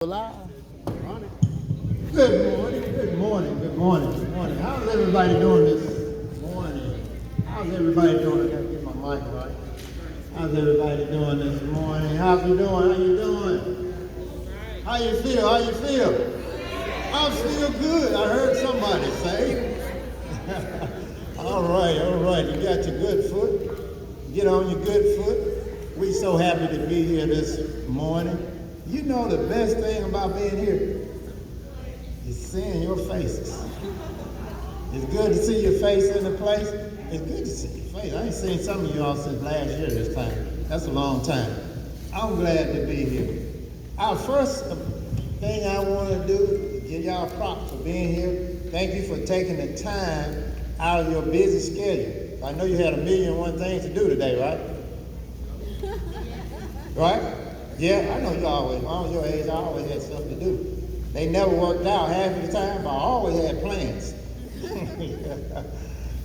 Live. Good morning, good morning, good morning, good morning. How's everybody doing this morning? How's everybody doing? I gotta get my mic right. How's everybody doing this morning? How you doing? How you doing? How you feel? How you feel? I feel good. I heard somebody say. All right. You got your good foot. Get on your good foot. We so happy to be here this morning. You know the best thing about being here is seeing your faces. It's good to see your face in the place. It's good to see your face. I ain't seen some of y'all since last year this time. That's a long time. I'm glad to be here. Our first thing I want to do is give y'all props for being here. Thank you for taking the time out of your busy schedule. I know you had 1,000,001 things to do today, right? Right? Yeah, I know you always, when I was your age, I always had stuff to do. They never worked out half of the time, but I always had plans.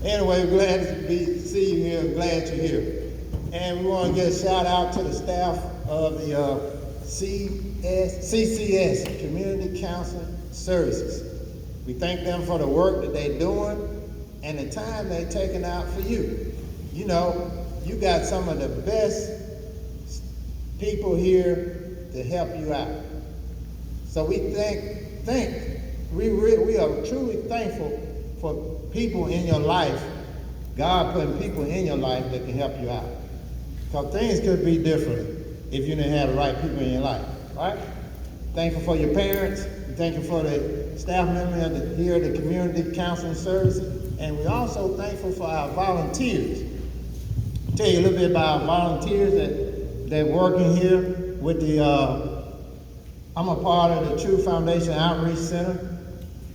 Anyway, glad to see you here, glad you're here. And we want to get a shout out to the staff of the CCS, Community Counseling Services. We thank them for the work that they're doing and the time they're taking out for you. You know, you got some of the best people here to help you out. So we we are truly thankful for people in your life, God putting people in your life that can help you out. Because things could be different if you didn't have the right people in your life, right? Thankful for your parents, thankful for the staff members here at the Community Counseling Services, and we're also thankful for our volunteers. I'll tell you a little bit about our volunteers they're working here with the, I'm a part of the True Foundation Outreach Center,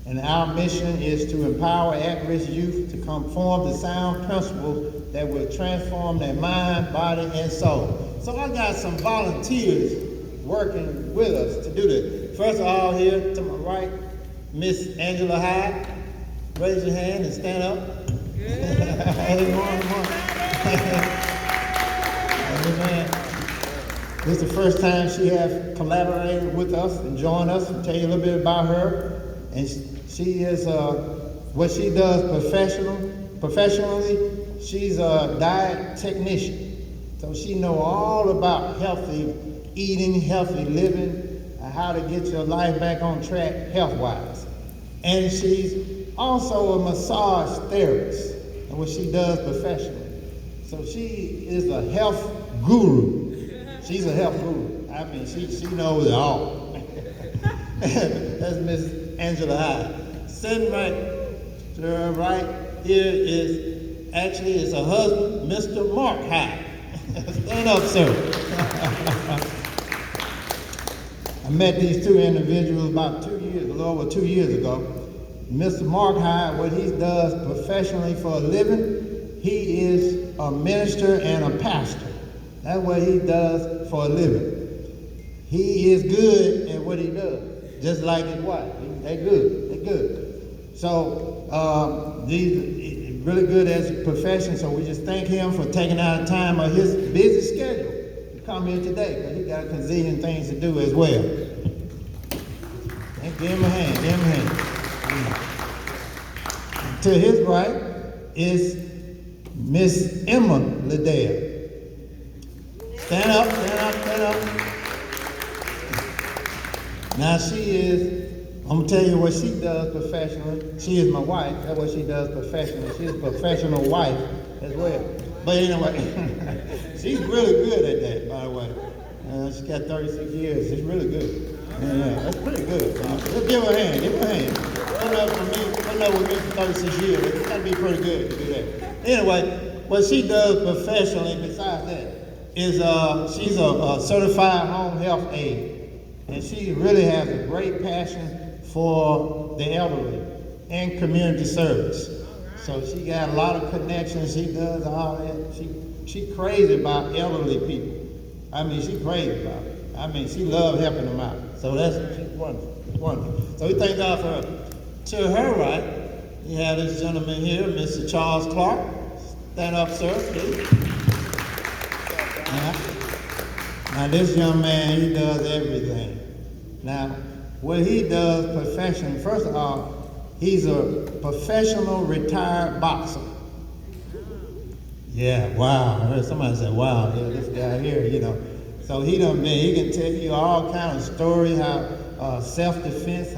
and our mission is to empower at-risk youth to conform to sound principles that will transform their mind, body, and soul. So I got some volunteers working with us to do this. First of all, here to my right, Miss Angela Hyde. Raise your hand and stand up. Good morning. Amen. This is the first time she has collaborated with us and joined us. I'll tell you a little bit about her. And she is, what she does professionally, she's a diet technician. So she knows all about healthy eating, healthy living, how to get your life back on track health-wise. And she's also a massage therapist, and what she does professionally. So she is a health guru. She's a health guru. I mean, she knows it all. That's Miss Angela Hyde. Sitting right to her right here is her husband, Mr. Mark Hyde. Stand up, sir. I met these two individuals about a little over 2 years ago. Mr. Mark Hyde, what he does professionally for a living, he is a minister and a pastor. That's what he does for a living. He is good at what he does, just like his wife. They're good. So he's really good at his profession, so we just thank him for taking out time of his busy schedule to come here today, because he got a gazillion things to do as well. And give him a hand. To his right is Miss Emma Liddell. Stand up. Now I'm going to tell you what she does professionally. She is my wife. That's what she does professionally. She's a professional wife as well. But anyway, she's really good at that, by the way. She's got 36 years. She's really good. Yeah, that's pretty good. Let's give her a hand. Put up with me for 36 years. It's got to be pretty good to do that. Anyway, what she does professionally besides that is she's a certified home health aide, and she really has a great passion for the elderly and community service. So she got a lot of connections. She does all that. She crazy about elderly people. I mean, she crazy about it. I mean, she loves helping them out. So she's wonderful. So we thank God for her. To her right, you have this gentleman here, Mr. Charles Clark. Stand up, sir, please. Now this young man, he does everything. Now, what he does professionally, first of all, he's a professional retired boxer. Yeah, wow. I heard somebody say, wow, yeah, this guy here, you know. So he can tell you all kind of stories, how self-defense,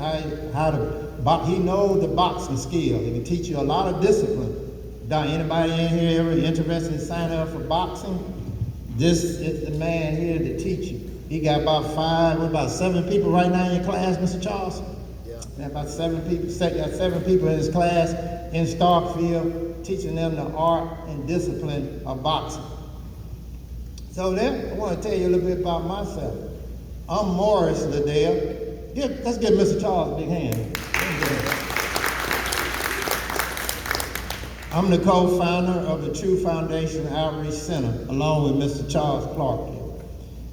how to box. He knows the boxing skill. He can teach you a lot of discipline. Anybody in here ever interested in signing up for boxing? This is the man here to teach you. He got about 7 people right now in your class, Mr. Charles? Yeah. About 7 people. Got 7 people in his class in Starkville, teaching them the art and discipline of boxing. So then, I want to tell you a little bit about myself. I'm Morris Liddell. Let's give Mr. Charles a big hand. I'm the co-founder of the True Foundation Outreach Center, along with Mr. Charles Clark here.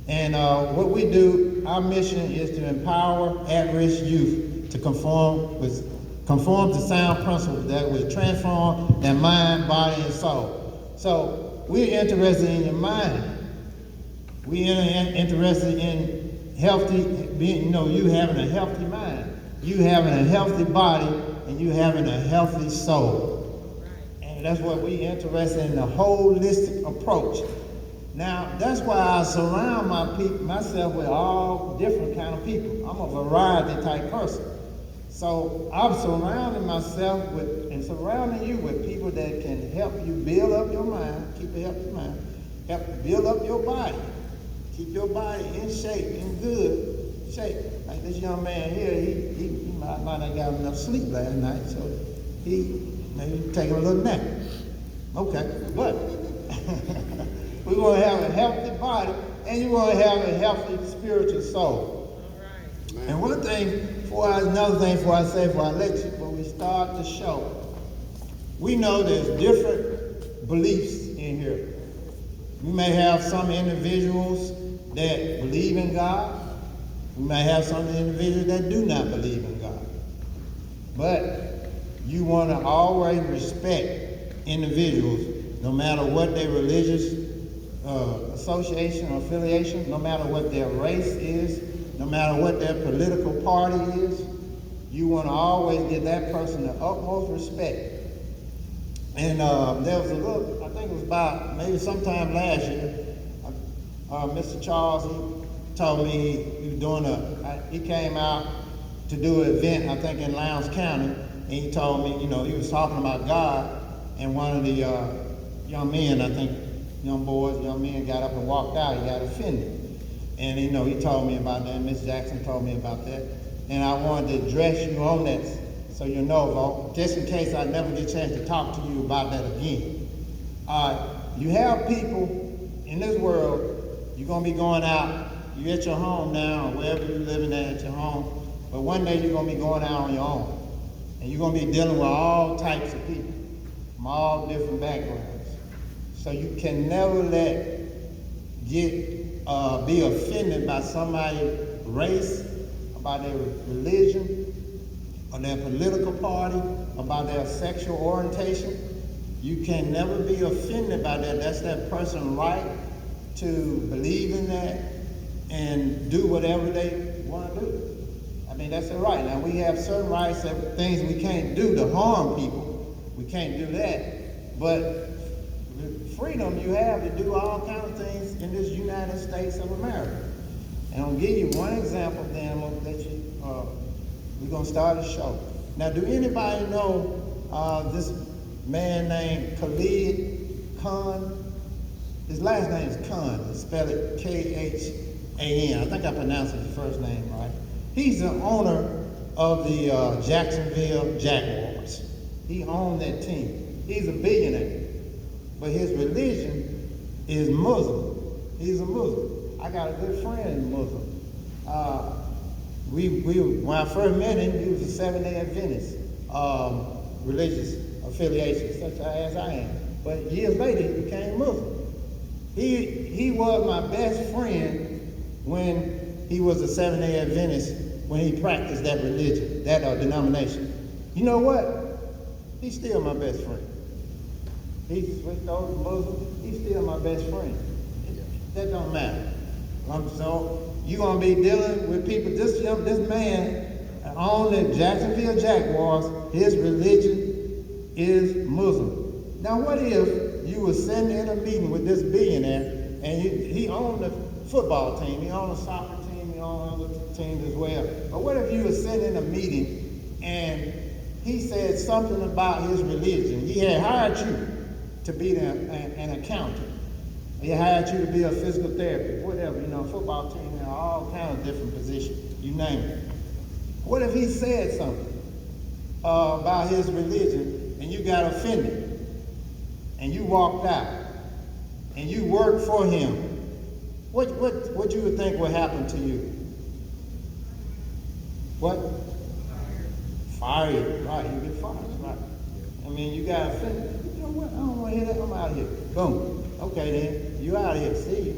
And what we do, our mission is to empower at-risk youth to conform to sound principles that will transform their mind, body, and soul. So we're interested in your mind. We're interested in you having a healthy mind, you having a healthy body, and you having a healthy soul. And that's what we're interested in, the holistic approach. Now, that's why I surround myself with all different kind of people. I'm a variety type person. So I'm surrounding myself surrounding you with people that can help you build up your mind, keep a healthy mind, help build up your body, keep your body in shape, in good shape. Like this young man here, he might not have got enough sleep last night, so he maybe taking a little nap. Okay, but we want to have a healthy body, and you want to have a healthy spiritual soul. All right. And another thing before I let you, when we start the show, we know there's different beliefs in here. We may have some individuals that believe in God. We may have some individuals that do not believe in God. But you want to always respect individuals, no matter what their religious association or affiliation, no matter what their race is, no matter what their political party is. You want to always give that person the utmost respect. And there was I think it was about maybe sometime last year, Mr. Charles, he told me he was doing he came out to do an event, I think in Lowndes County, and he told me, he was talking about God, and one of the young men, I think, young men got up and walked out. He got offended. And, he told me about that. Miss Jackson told me about that. And I wanted to address you on that so you know, just in case I never get a chance to talk to you about that again. You have people in this world, you're going to be going out, you're at your home now, or wherever you're living at your home, but one day you're going to be going out on your own. And you're going to be dealing with all types of people from all different backgrounds. So you can never be offended by somebody's race, about their religion, or their political party, about their sexual orientation. You can never be offended by that. That's that person's right to believe in that and do whatever they want to do. I mean, that's their right. Now, we have certain rights, things we can't do to harm people. We can't do that. But freedom you have to do all kinds of things in this United States of America. And I'll give you one example, then I'm going to let you, we're going to start the show. Now, do anybody know this man named Khalid Khan? His last name is Khan. Spell it Khan. I think I pronounced his first name right. He's the owner of the Jacksonville Jaguars. He owned that team. He's a billionaire. But his religion is Muslim. He's a Muslim. I got a good friend Muslim. When I first met him, he was a Seventh-day Adventist religious affiliation, such as I am. But years later, he became Muslim. He was my best friend when he was a Seventh-day Adventist, when he practiced that religion, that denomination. You know what? He's still my best friend. He switched over to Muslim. He's still my best friend. That don't matter. So you're going to be dealing with people. This man on the Jacksonville Jaguars, his religion is Muslim. Now, what if you were sitting in a meeting with this billionaire, and he owned the football team, he owned a soccer team, he owned other teams as well. But what if you were sitting in a meeting, and he said something about his religion? He had hired you to be an accountant. He hired you to be a physical therapist, whatever, football team, all kinds of different positions, you name it. What if he said something about his religion, and you got offended, and you walked out, and you worked for him? What you would think would happen to you? What? Fired, right? You get fired, right? I mean, you got offended. You know what? I don't want to hear that. I'm out of here. Boom. Okay, then. You out of here. See you.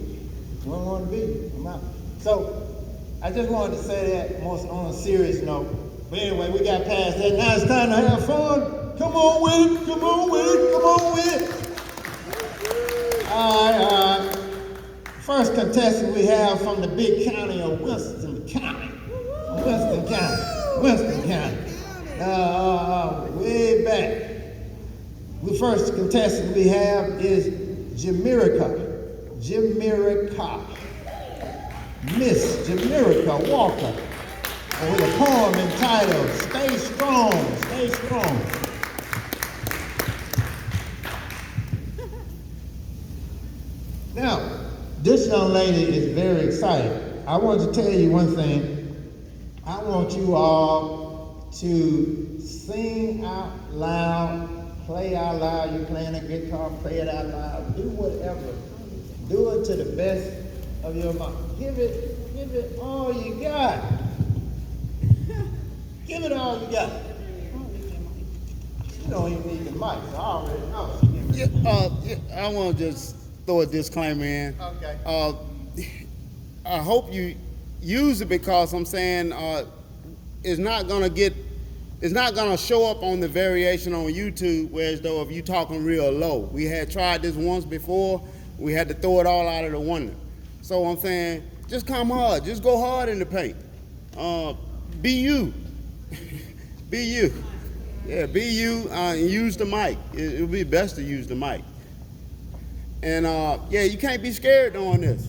You don't want to be. I'm out. So, I just wanted to say that most on a serious note. But anyway, we got past that. Now it's time to have fun. Come on with it. Come on with it. Come on with it. All right. First contestant we have from the big county of Winston County. Winston County. Way back. The first contestant we have is Genitria. Miss Genitria Walker. And with a poem entitled, Stay Strong, Stay Strong. Now, this young lady is very excited. I want to tell you one thing. I want you all to sing out loud, play out loud. You're playing a guitar, play it out loud. Do whatever. Do it to the best of your mind. Give it all you got. Give it all you got. You don't even need the mic. I already know. I want to just throw a disclaimer in. Okay. I hope you use it, because I'm saying it's not gonna show up on the variation on YouTube, whereas though if you talking real low. We had tried this once before, we had to throw it all out of the window. So I'm saying, just come hard, just go hard in the paint. Be you. Be you. Yeah, be you, and use the mic. It would be best to use the mic. And you can't be scared doing this.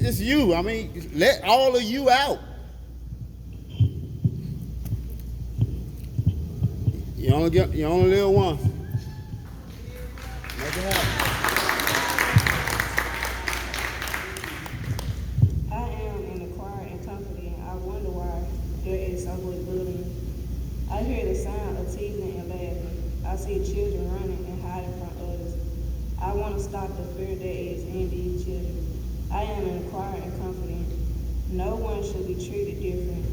It's you. I mean, let all of you out. You only live once. Make it happen. I am in the choir and company, and I wonder why there is so much bullying. I hear the sound of teasing and laughing. I see children running and hiding from others. I want to stop the fear that is in these children. I am in the choir and company. No one should be treated different.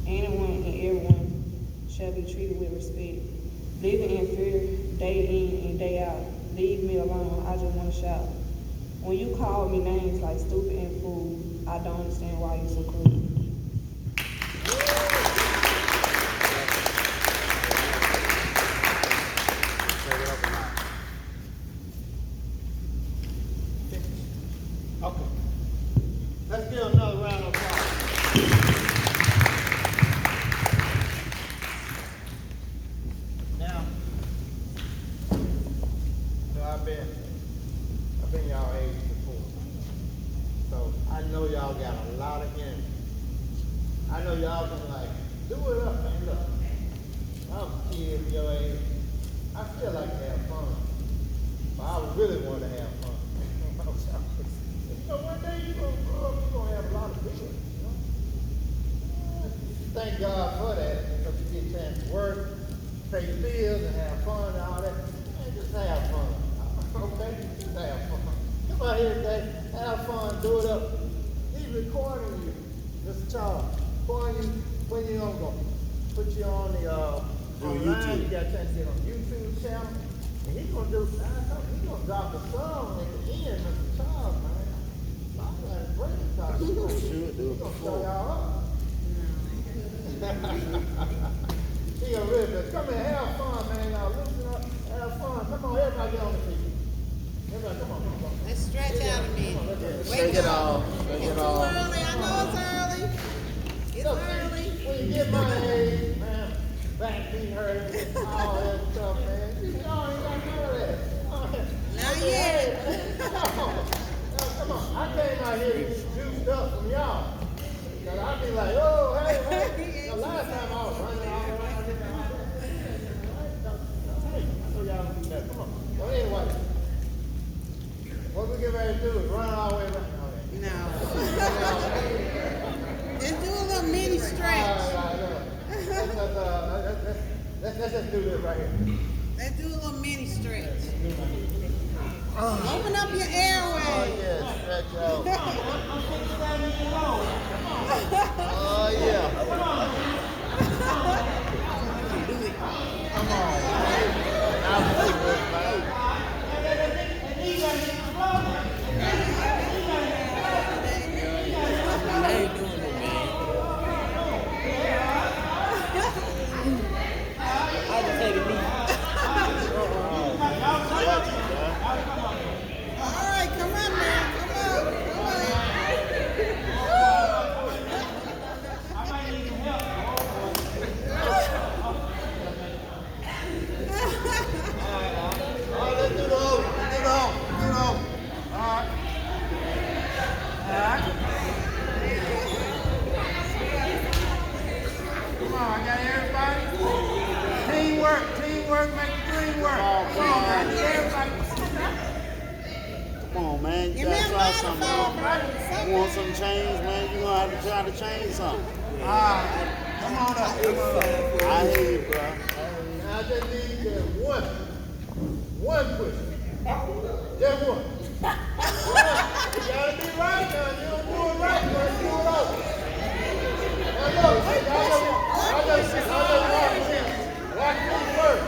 Anyone and everyone shall be treated with respect. Living in fear day in and day out. Leave me alone. I just want to shout. When you call me names like stupid and fool, I don't understand why you're so cruel. Okay. Let's give another round of applause. Now, I've been y'all age before. So I know y'all got a lot of energy. I know y'all been like, do it up, man, look. I'm a kid your age. I still like to have fun. But I really want to have fun. One day you're going to grow up, you're going to have a lot of feelings, Thank God for that, because you get a chance to work, pay your bills, and have fun and all that. And just have fun, okay? Just have fun. Come out here today, have fun, do it up. He's recording you, Mr. Charles. Recording you when you're on go. Put you on the online, you got a chance to get on YouTube channel. And he's going to do, he's going to drop a song at the end, Mr. Charles, man. He's going to show y'all up. He gonna really come here, have fun, man. Y'all loosen up, have fun. Come on, everybody get on the feet. Everybody, come on. Let's stretch out a minute. Shake it off. back be hurt, and all that stuff, man. You know, ain't got none of that. Not yet. Come on. I came out here to do stuff from y'all. Cause I be like, oh, hey. The last time I was running all around this house. I know y'all don't do that. Come on. Well, anyway, what we get ready to do is run all the way around. No. Just do a little mini stretch. Let's just do this right here. Let's do a little mini stretch. Open up your airway. Oh, yeah, stretch out. Oh, yeah. Come on, man. I'm good, man. Teamwork make the dream work. Come on, man. Everybody. Come on, man. You gotta try something. You want some change, man? You're gonna have to try to change something. Come on up. I hear you, bro. I just need one push. Just one. You gotta be right now. You don't do it right, man. You do it over. I know. Watch me first.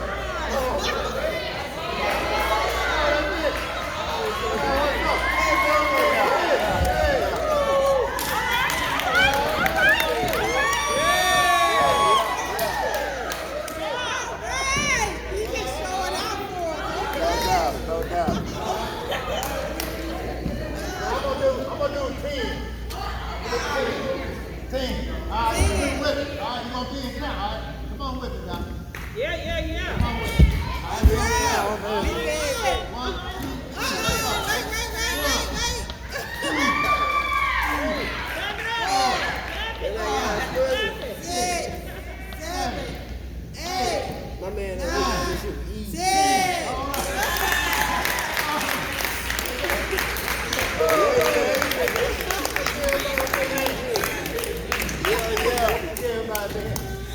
I'm gonna do 10. 10. All right, you with it. All right, you gonna be in now. All right, come on with it now. Yeah. Come on with it. All right, here we go. 1, 2, 3, 4. 6, 7, 8. My man, 10.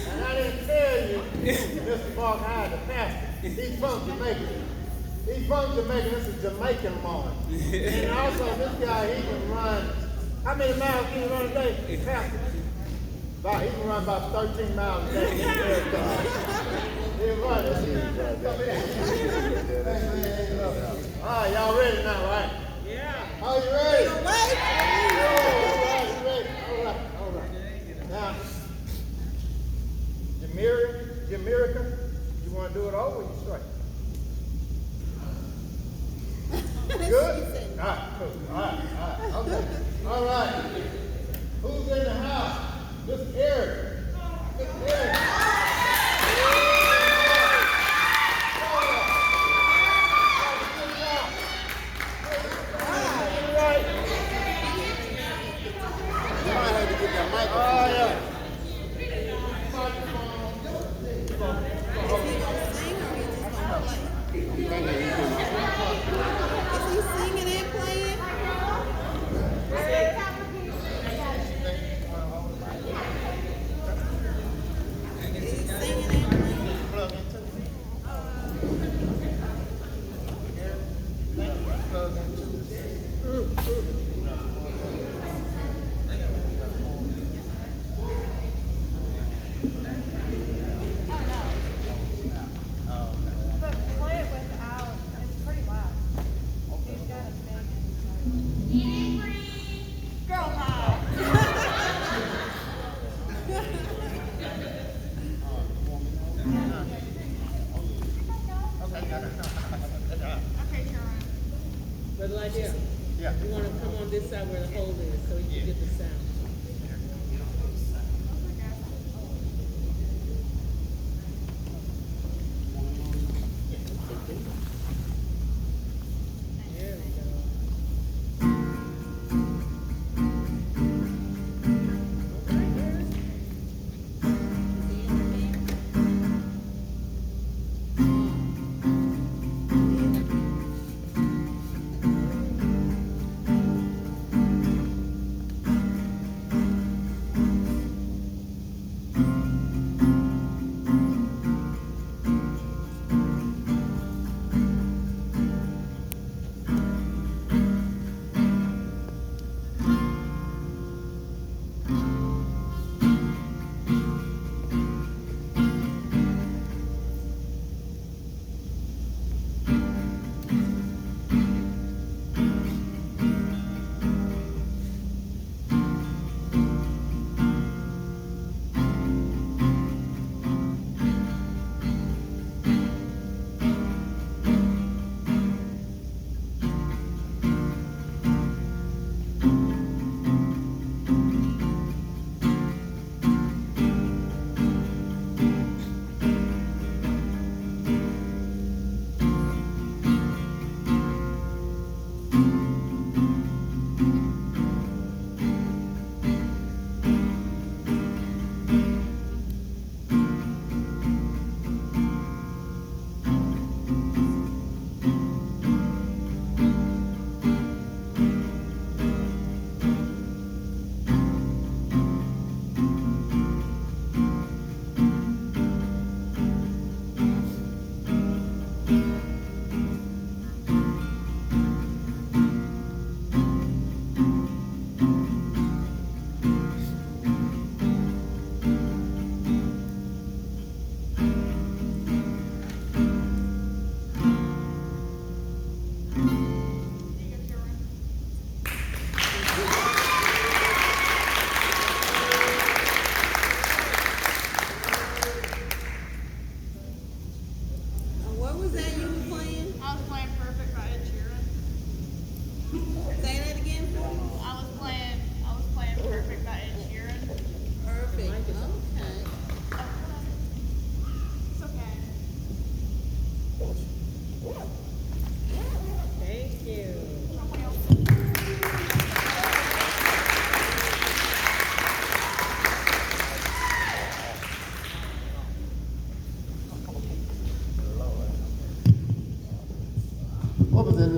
And I didn't tell you, Mr. Mark Hyde, the pastor, he's from Jamaica. He's from Jamaica. This is Jamaican morning. And also, this guy, he can run. How many miles can he run a day? He's pastor. He can run about 13 miles a day. He'll run it. All right, y'all ready now, right? Yeah. Are you ready? Wait. All right. Now, Genitria, you want to do it over or you straight? Good? All right, cool. All right. Okay. All right. Who's in the house? Miss Eric. But play it without, it's pretty loud.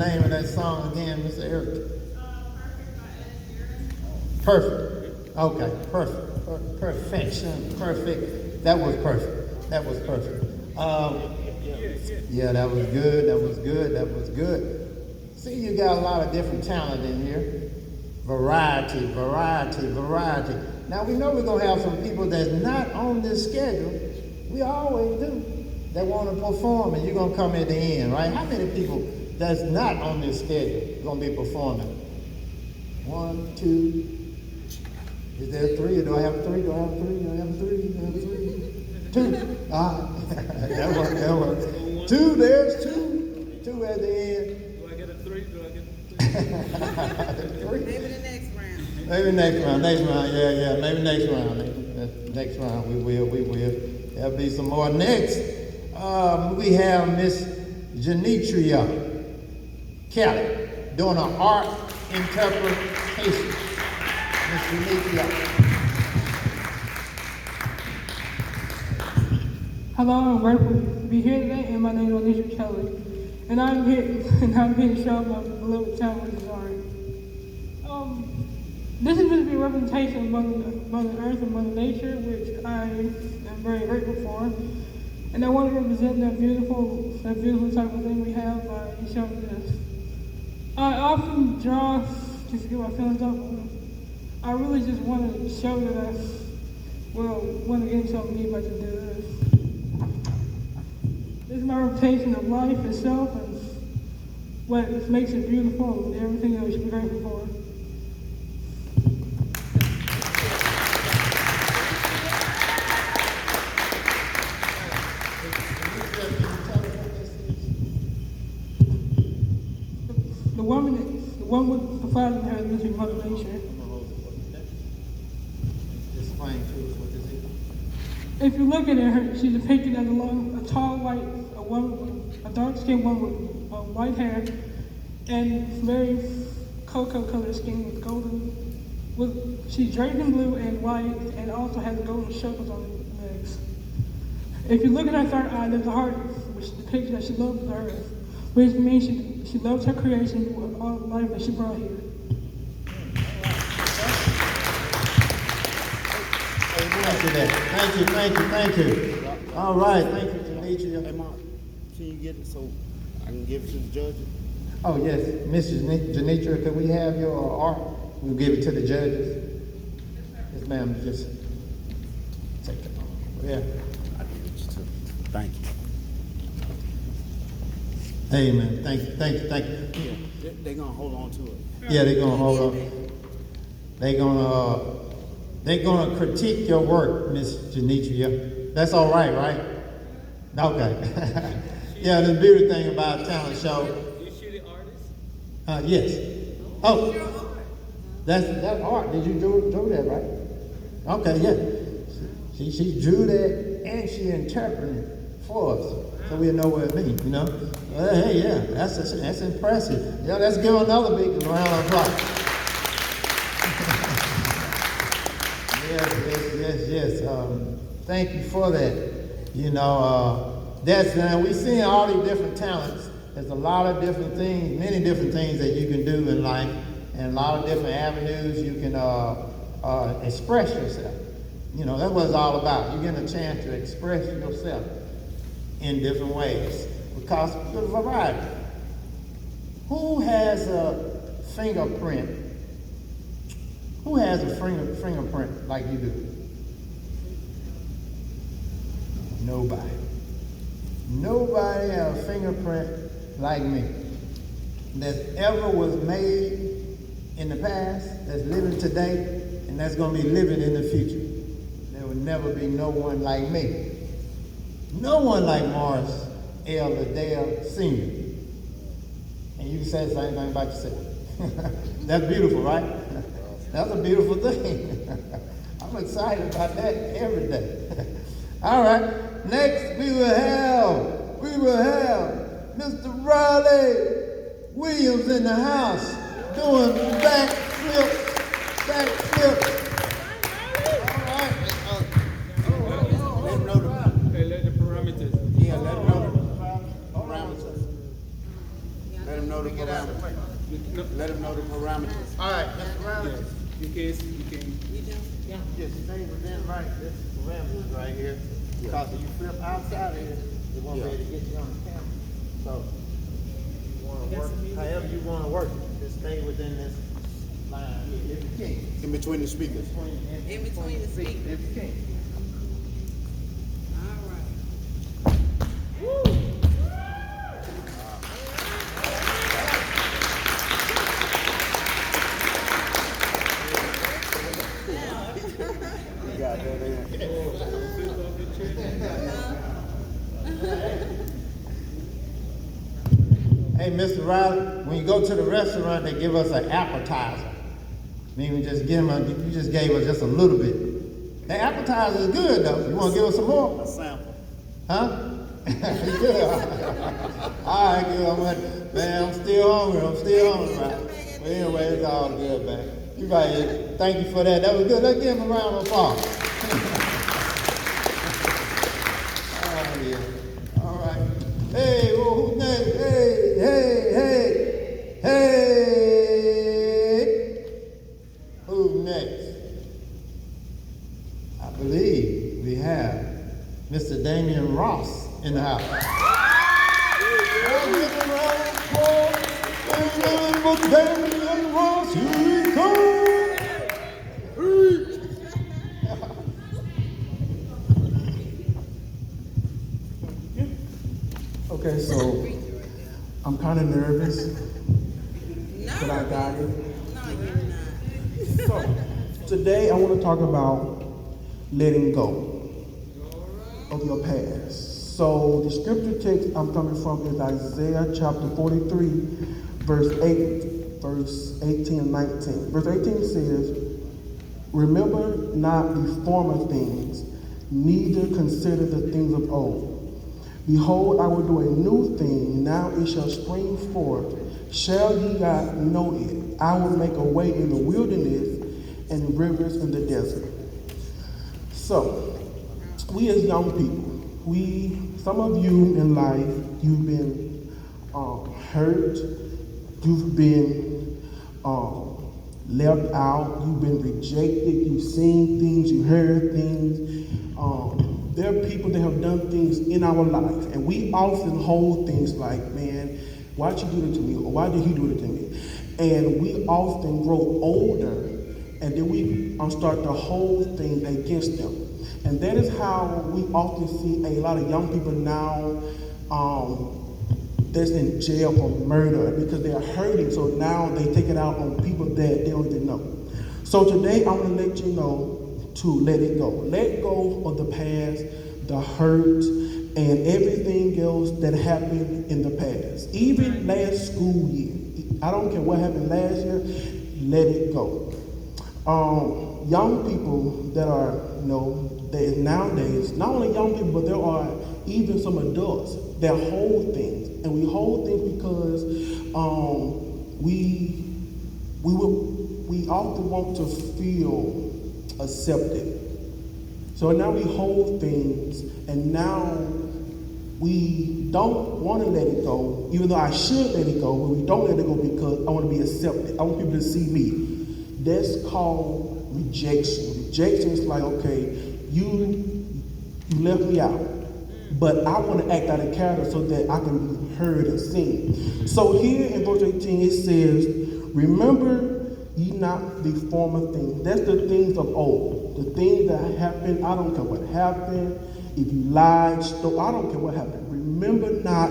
name of that song again, Mr. Eric? Perfect. Okay, perfect. Perfection. Perfect. That was perfect. That was perfect. Yeah, that was good. That was good. That was good. See, you got a lot of different talent in here. Variety, variety, variety. Now, we know we're going to have some people that's not on this schedule. We always do. That want to perform, and you're going to come at the end, right? How many people that's not on this schedule going to be performing? 1, 2. Is there 3? Do I have 3? Do I have 3? Do I have 3? Do I have 3? 2. That worked. 2, there's 2. 2 at the end. Do I get a 3? Do I get a 3? Maybe the next round. Maybe next round, yeah, maybe next round. Next round, we will. There'll be some more. Next, we have Miss Genitria Kelly doing an art interpretation. Miss Genitria. Hello, I'm grateful to be here today, and my name is Alicia Kelly. And I'm here to show my beloved talent, which is art. This is going to be a representation of Mother Earth and Mother Nature, which I am very grateful for. And I want to represent that beautiful type of thing we have by showing this. I often draw just to get my feelings up. I really just want to show that I want to get something deep, I can do this. This is my representation of life itself and what makes it beautiful and everything that we should be grateful for. The one with the fire in her is Mother Nature. Explain to us what this is. If you look at her, she's depicted as a tall white, a dark-skinned woman with white hair and very cocoa-colored skin with golden. She's draped in blue and white, and also has golden circles on her legs. If you look at her third eye, there's a heart, which depicts that she loves the earth, which means she loves her creation with all the life that she brought here. Thank you. All right, thank you, Genitria. Hey, Mark, can you get it so I can give it to the judges? Oh, yes, Mrs. Genitria, could we have your art? We'll give it to the judges. Yes, ma'am, just take it over there. I give it to Thank you. Amen. Thank you. Yeah, they're going to hold on to it. Yeah, they're going to hold on. They're gonna critique your work, Miss Genitria. That's all right, right? Okay. Yeah, the beauty thing about a talent show. Is she the artist? Yes. Oh, that's art. Did you drew that, right? Okay, yeah. She drew that and she interpreted it for us, so we know what it means. You know. Hey, yeah, that's impressive. Yeah, let's give another big round of applause. Yes. Thank you for that. You know, we see all these different talents. There's a lot of different things, many different things that you can do in life, and a lot of different avenues you can express yourself. You know, that's what it's all about. You're getting a chance to express yourself in different ways because there's a variety. Who has a fingerprint? Who has a fingerprint like you do? Nobody. Nobody has a fingerprint like me that ever was made in the past, that's living today, and that's going to be living in the future. There will never be no one like me. No one like Morris L. Liddell Sr. And you can say the same thing about yourself. That's beautiful, right? That's a beautiful thing. I'm excited about that every day. All right. Next, we will have Mr. Riley Williams in the house doing backflip. All right. Let them know the Let the parameters. Yeah, let them know the parameters. Let them know know the parameters. Let him know the parameters. All right, Mr. Riley. You can. Just stay within this parameters right here. Because if you flip outside of here, it won't be able to get you on the camera. So, you want to work, however you want to work it, just stay within this line here, if you can. In between the speakers. In between the speakers. If you can. All right. You got that in. Hey, Mr. Riley, when you go to the restaurant, they give us an appetizer. Then you just give them you just gave us just a little bit. The appetizer is good though. You want to give us some more? A sample. Huh? Good. All right, good. Man, I'm still hungry. Right? But anyway, it's all good, man. You right. Thank you for that. That was good. Let's give him a round of applause. Oh, yeah. All right. Hey, well, who's next? Hey. Who's next? I believe we have Mr. Damian Ross in the house. Give a round of applause for Damian Ross. Here he comes. Okay, so I'm kind of nervous, but I got it. No, you're not. So today I want to talk about letting go of your past. So the scripture text I'm coming from is Isaiah chapter 43, verse 18 and 19. Verse 18 says, "Remember not the former things, neither consider the things of old. Behold, I will do a new thing, now it shall spring forth. Shall ye not know it? I will make a way in the wilderness and rivers in the desert." So, we as young people, some of you in life, you've been hurt, you've been left out, you've been rejected, you've seen things, you heard things. There are people that have done things in our life, and we often hold things like, man, why'd you do that to me? Or why did he do it to me? And we often grow older, and then we start to hold things against them. And that is how we often see a lot of young people now that's in jail for murder because they are hurting. So now they take it out on people that they don't even know. So today I'm going to let you know to let it go. Let go of the past, the hurt, and everything else that happened in the past. Even last school year. I don't care what happened last year, let it go. Young people that are, that nowadays, not only young people, but there are even some adults that hold things. And we hold things because we often want to feel accepted. So now we hold things, and now we don't want to let it go, even though I should let it go, but we don't let it go because I want to be accepted. I want people to see me. That's called rejection. Rejection is like, okay, you left me out, but I want to act out of character so that I can be heard and seen. So here in verse 18 it says, "Remember ye not the former things." That's the things of old. The things that happened, I don't care what happened. If you lied, stole, I don't care what happened. Remember not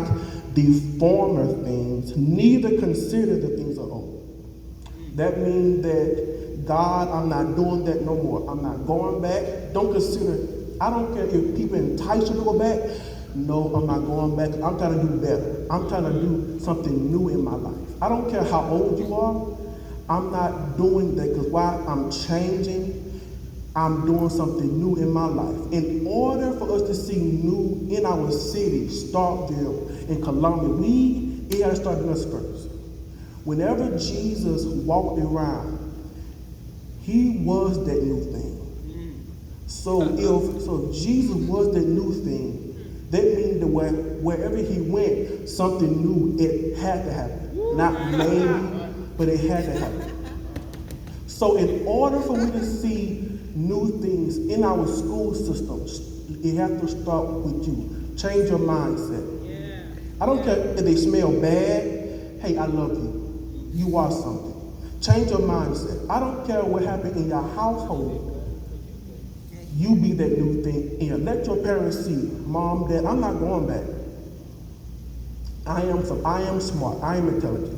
the former things, neither consider the things of old. That means that, God, I'm not doing that no more. I'm not going back. Don't consider, I don't care if people entice you to go back. No, I'm not going back. I'm trying to do better. I'm trying to do something new in my life. I don't care how old you are. I'm not doing that because why? I'm changing. I'm doing something new in my life. In order for us to see new in our city, Starkville, in Columbia, it got to start in us first. Whenever Jesus walked around, he was that new thing. So if Jesus was that new thing, that means that wherever he went, something new, it had to happen. Not maybe, but it had to happen. So in order for me to see new things in our school systems, it has to start with you. Change your mindset. I don't care if they smell bad. Hey, I love you. You are something. Change your mindset. I don't care what happened in your household. You be that new thing in. Let your parents see, Mom, Dad, I'm not going back. I am smart. I am intelligent.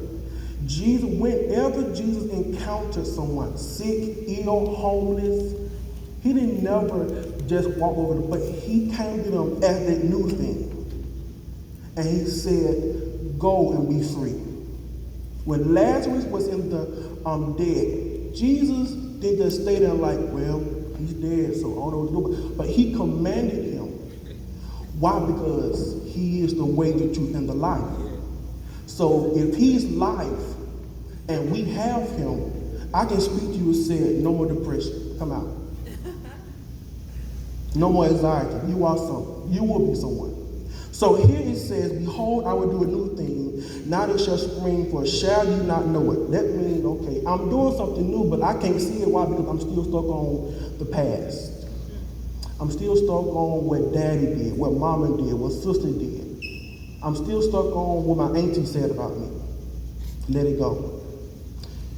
Whenever Jesus encountered someone sick, ill, homeless, he didn't never just walk over them, but he came to them as that new thing. And he said, go and be free. When Lazarus was in the dead, Jesus didn't just stay there like, well, he's dead, so I don't know what to do. But he commanded him. Why? Because he is the way, the truth, and the life. So if he's life and we have him, I can speak to you and say, no more depression. Come out. No more anxiety. You are something. You will be someone. So here it says, behold, I will do a new thing. Now it shall spring forth. Shall you not know it? That means, okay, I'm doing something new, but I can't see it. Why? Because I'm still stuck on the past. I'm still stuck on what daddy did, what mama did, what sister did. I'm still stuck on what my auntie said about me. Let it go.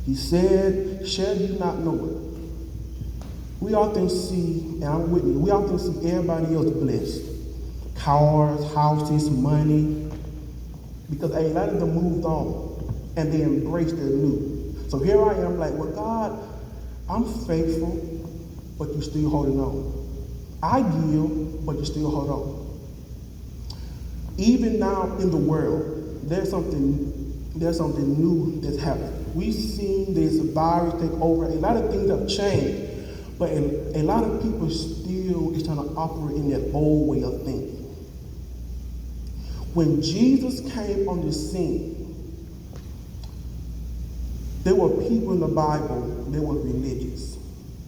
He said, shall you not know it? We often see, and I'm with you, we often see everybody else blessed. Cars, houses, money. Because a lot of them moved on and they embraced their new. So here I am like, well, God, I'm faithful, but you're still holding on. I yield, but you still hold on. Even now in the world, there's something new that's happening. We've seen this virus take over. A lot of things have changed, but a lot of people still is trying to operate in that old way of thinking. When Jesus came on the scene, there were people in the Bible that were religious.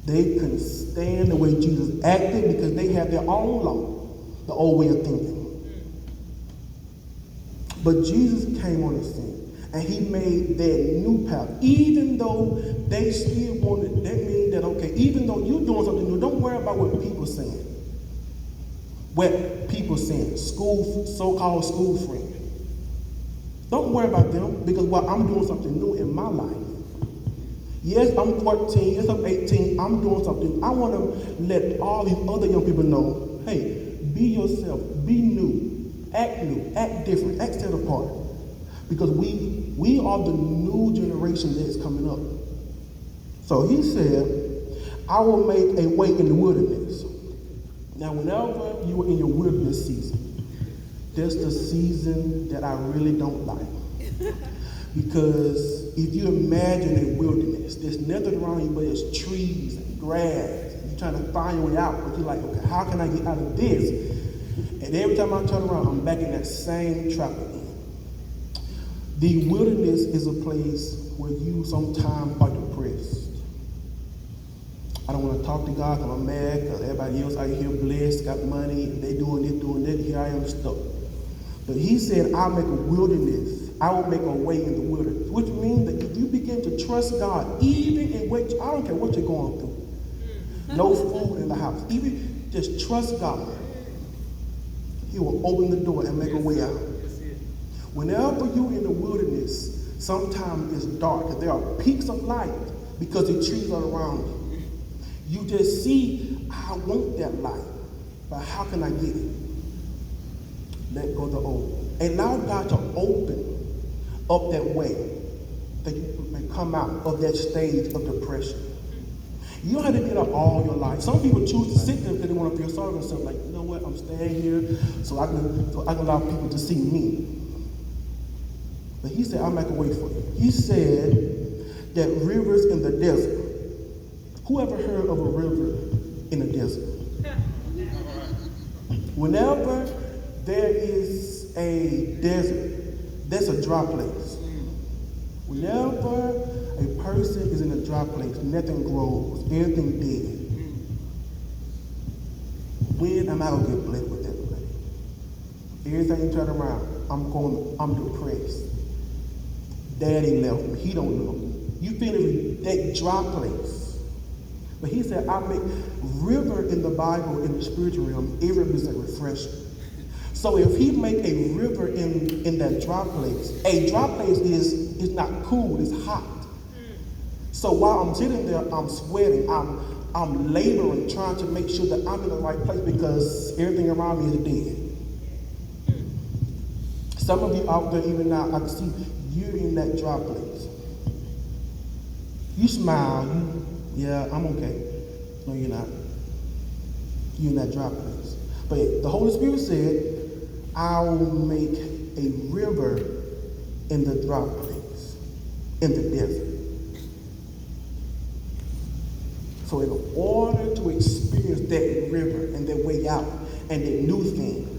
They couldn't stand the way Jesus acted because they had their own law, the old way of thinking. But Jesus came on the scene and he made that new path. Even though they still wanted, that means that, okay, even though you're doing something new, don't worry about what people are saying. What people saying, so-called school friends. Don't worry about them because I'm doing something new in my life. Yes, I'm 14, yes, I'm 18, I'm doing something. I want to let all these other young people know, hey, be yourself, be new, act different, act set apart. Because we are the new generation that is coming up. So he said, I will make a way in the wilderness. Now, whenever you are in your wilderness season, that's the season that I really don't like. Because if you imagine a wilderness, there's nothing around you but there's trees and grass. And you're trying to find your way out, but you're like, okay, how can I get out of this? And every time I turn around, I'm back in that same trap again. The wilderness is a place where you sometimes are depressed. I don't want to talk to God because I'm mad because everybody else out here blessed, got money, and they doing this, doing that. Here I am stuck. But he said, I'll make a wilderness. I will make a way in the wilderness, which means that if you begin to trust God, even in which, I don't care what you're going through, no food in the house, even just trust God, he will open the door and make a way out. Whenever you're in the wilderness, sometimes it's dark. There are peaks of light because the trees are around you. You just see, I want that light, but how can I get it? Let go of the old. Allow God to open up that way that you may come out of that stage of depression. You don't have to get up all your life. Some people choose to sit there because they want to feel sorry for themselves, like, you know what, I'm staying here so I can allow people to see me. But he said, I'll make a way for you. He said that rivers in the desert. Who ever heard of a river in a desert? Whenever there is a desert, that's a dry place. Whenever a person is in a dry place, nothing grows, everything dead. When am I going to get blessed with that? Everything you turn around, I'm depressed. Daddy left me. He don't know. You feel that dry place. But he said, I make river in the Bible, in the spiritual realm, it represents refreshing. So if he make a river in that dry place, a dry place is not cool, it's hot. So while I'm sitting there, I'm sweating, I'm laboring, trying to make sure that I'm in the right place because everything around me is dead. Some of you out there, even now, I can see you're in that dry place. You smile, yeah, I'm okay. No, you're not. You're in that dry place. But the Holy Spirit said, I'll make a river in the dry place, in the desert. So in order to experience that river and that way out and that new thing,